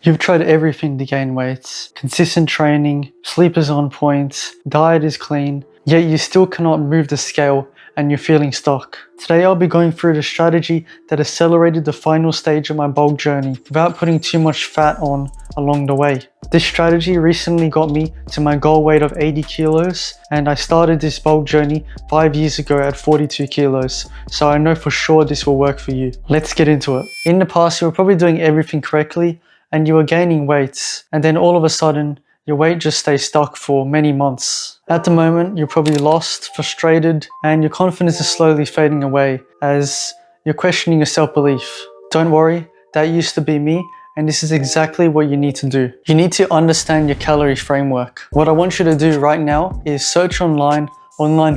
You've tried everything to gain weight. Consistent training, sleep is on point, diet is clean, yet you still cannot move the scale and you're feeling stuck. Today I'll be going through the strategy that accelerated the final stage of my bulk journey without putting too much fat on along the way. This strategy recently got me to my goal weight of 80 kilos, and I started this bulk journey 5 years ago at 42 kilos, so I know for sure this will work for you. Let's get into it. In the past, you were probably doing everything correctly and you were gaining weight, and then all of a sudden your weight just stays stuck for many months. At the moment, you're probably lost, frustrated, and your confidence is slowly fading away as you're questioning your self-belief. Don't worry, that used to be me, and this is exactly what you need to do. You need to understand your calorie framework. What I want you to do right now is search online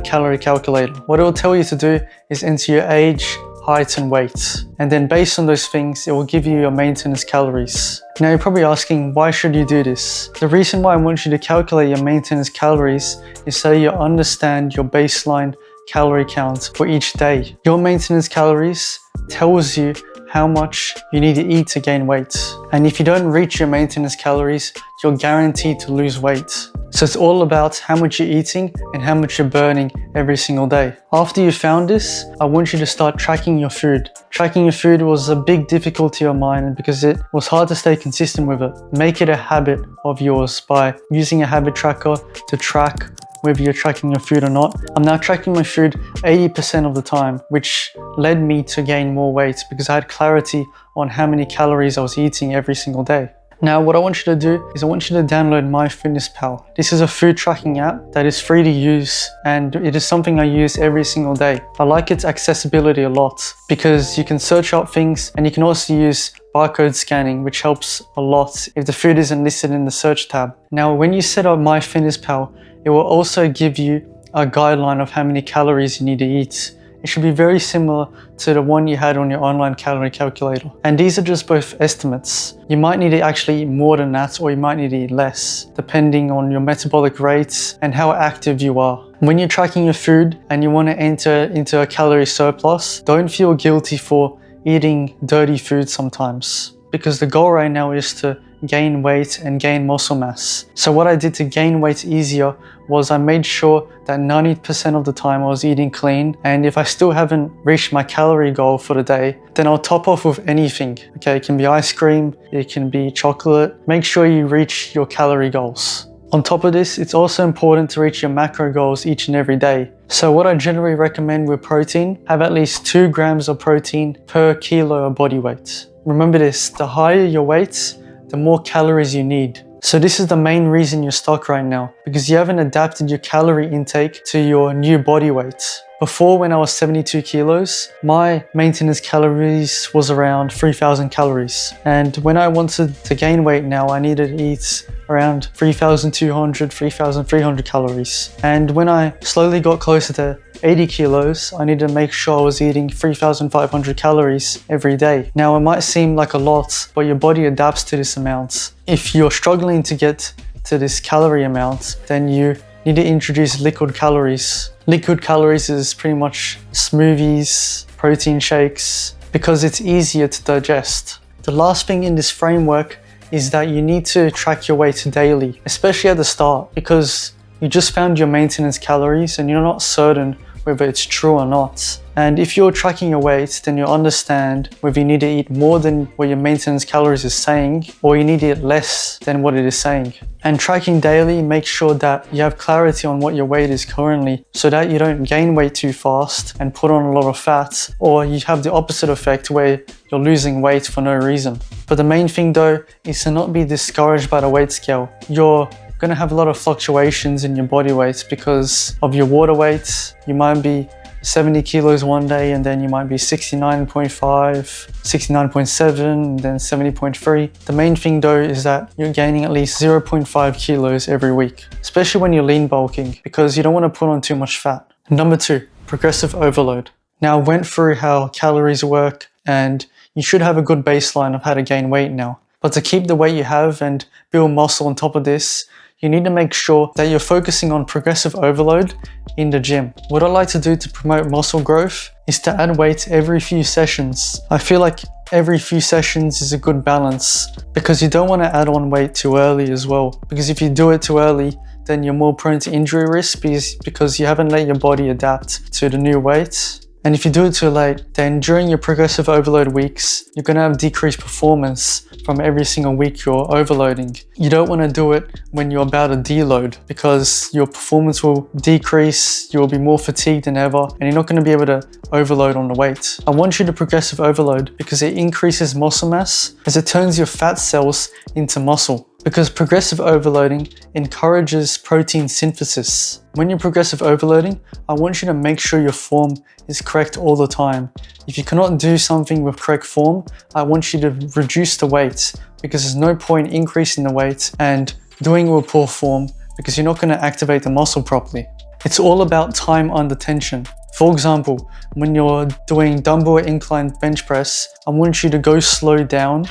calorie calculator. What it will tell you to do is enter your age, height and weight, and then based on those things it will give you your maintenance calories. Now you're probably asking, why should you do this? The reason why I want you to calculate your maintenance calories is so you understand your baseline calorie count for each day. Your maintenance calories tells you how much you need to eat to gain weight, and if you don't reach your maintenance calories, you're guaranteed to lose weight. So it's all about how much you're eating and how much you're burning every single day. After you found this, I want you to start tracking your food. Tracking your food was a big difficulty of mine because it was hard to stay consistent with it. Make it a habit of yours by using a habit tracker to track whether you're tracking your food or not. I'm now tracking my food 80% of the time, which led me to gain more weight because I had clarity on how many calories I was eating every single day. Now what I want you to do is I want you to download MyFitnessPal. This is a food tracking app that is free to use, and it is something I use every single day. I like its accessibility a lot because you can search up things and you can also use barcode scanning, which helps a lot if the food isn't listed in the search tab. Now when you set up MyFitnessPal, it will also give you a guideline of how many calories you need to eat. It should be very similar to the one you had on your online calorie calculator. And these are just both estimates. You might need to actually eat more than that, or you might need to eat less, depending on your metabolic rates and how active you are. When you're tracking your food and you want to enter into a calorie surplus, don't feel guilty for eating dirty food sometimes, because the goal right now is to gain weight and gain muscle mass. So what I did to gain weight easier was I made sure that 90% of the time I was eating clean, and if I still haven't reached my calorie goal for the day, then I'll top off with anything. Okay, it can be ice cream, it can be chocolate. Make sure you reach your calorie goals. On top of this, it's also important to reach your macro goals each and every day. So what I generally recommend with protein, have at least 2 grams of protein per kilo of body weight. Remember this, the higher your weight, the more calories you need. So this is the main reason you're stuck right now, because you haven't adapted your calorie intake to your new body weight. Before, when I was 72 kilos, my maintenance calories was around 3,000 calories. And when I wanted to gain weight now, I needed to eat around 3,200, 3,300 calories. And when I slowly got closer to 80 kilos, I needed to make sure I was eating 3,500 calories every day. Now it might seem like a lot, but your body adapts to this amount. If you're struggling to get to this calorie amount, then you need to introduce liquid calories. Liquid calories is pretty much smoothies, protein shakes, because it's easier to digest. The last thing in this framework is that you need to track your weight daily, especially at the start, because you just found your maintenance calories and you're not certain whether it's true or not. And if you're tracking your weight, then you'll understand whether you need to eat more than what your maintenance calories is saying, or you need to eat less than what it is saying. And tracking daily makes sure that you have clarity on what your weight is currently, so that you don't gain weight too fast and put on a lot of fat, or you have the opposite effect where you're losing weight for no reason. But the main thing though is to not be discouraged by the weight scale. You're going to have a lot of fluctuations in your body weight because of your water weight. You might be 70 kilos one day, and then you might be 69.5, 69.7, and then 70.3. The main thing though is that you're gaining at least 0.5 kilos every week, especially when you're lean bulking, because you don't want to put on too much fat. Number 2, progressive overload. Now I went through how calories work, and you should have a good baseline of how to gain weight now. But to keep the weight you have and build muscle on top of this, you need to make sure that you're focusing on progressive overload in the gym. What I like to do to promote muscle growth is to add weight every few sessions. I feel like every few sessions is a good balance, because you don't want to add on weight too early as well. Because if you do it too early, then you're more prone to injury risk because you haven't let your body adapt to the new weights. And if you do it too late, then during your progressive overload weeks, you're going to have decreased performance from every single week you're overloading. You don't want to do it when you're about to deload, because your performance will decrease, you'll be more fatigued than ever, and you're not going to be able to overload on the weight. I want you to progressive overload because it increases muscle mass as it turns your fat cells into muscle. Because progressive overloading encourages protein synthesis. When you're progressive overloading, I want you to make sure your form is correct all the time. If you cannot do something with correct form, I want you to reduce the weight, because there's no point increasing the weight and doing it with poor form, because you're not going to activate the muscle properly. It's all about time under tension. For example, when you're doing dumbbell incline bench press, I want you to go slow down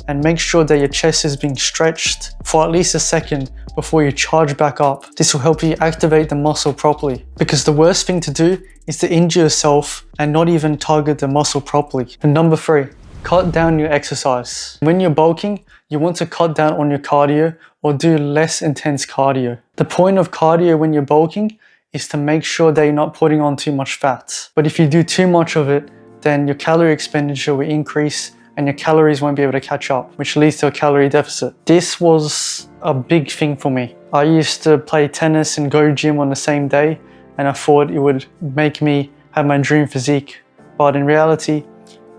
and make sure that your chest is being stretched for at least a second before you charge back up. This will help you activate the muscle properly, because the worst thing to do is to injure yourself and not even target the muscle properly. And number 3, cut down your exercise. When you're bulking, you want to cut down on your cardio or do less intense cardio. The point of cardio when you're bulking is to make sure that you're not putting on too much fat. But if you do too much of it, then your calorie expenditure will increase and your calories won't be able to catch up, which leads to a calorie deficit. This was a big thing for me. I used to play tennis and go gym on the same day, and I thought it would make me have my dream physique. But in reality,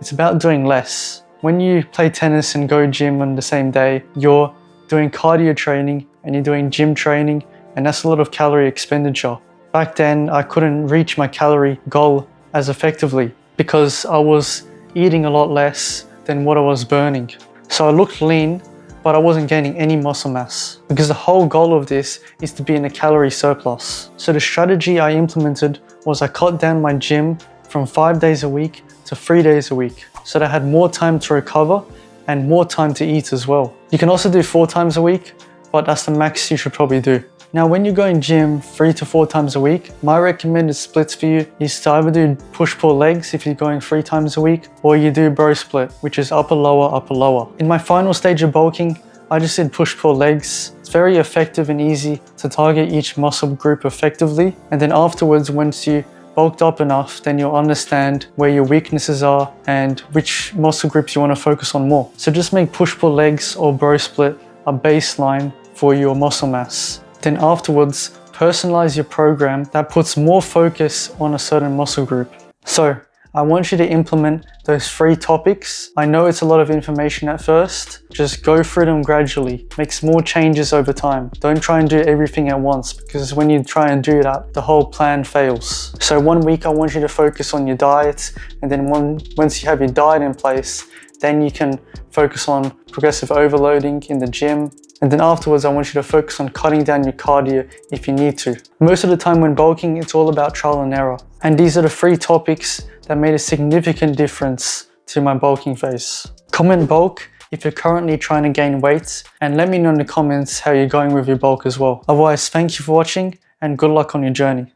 it's about doing less. When you play tennis and go gym on the same day, you're doing cardio training and you're doing gym training, and that's a lot of calorie expenditure. Back then, I couldn't reach my calorie goal as effectively because I was eating a lot less than what I was burning. So I looked lean, but I wasn't gaining any muscle mass, because the whole goal of this is to be in a calorie surplus. So the strategy I implemented was I cut down my gym from 5 days a week to 3 days a week, so that I had more time to recover and more time to eat as well. You can also do 4 times a week, but that's the max you should probably do. Now, when you're going gym 3 to 4 times a week, my recommended splits for you is to either do push-pull legs if you're going 3 times a week, or you do bro split, which is upper lower, upper lower. In my final stage of bulking, I just did push-pull legs. It's very effective and easy to target each muscle group effectively. And then afterwards, once you bulked up enough, then you'll understand where your weaknesses are and which muscle groups you want to focus on more. So just make push-pull legs or bro split a baseline for your muscle mass. Then afterwards, personalize your program that puts more focus on a certain muscle group. So I want you to implement those 3 topics. I know it's a lot of information at first. Just go through them gradually. Make small changes over time. Don't try and do everything at once, because when you try and do that, the whole plan fails. So 1 week, I want you to focus on your diet. And then once you have your diet in place, then you can focus on progressive overloading in the gym. And then afterwards, I want you to focus on cutting down your cardio if you need to. Most of the time when bulking, it's all about trial and error. And these are the 3 topics that made a significant difference to my bulking phase. Comment bulk if you're currently trying to gain weight, and let me know in the comments how you're going with your bulk as well. Otherwise, thank you for watching and good luck on your journey.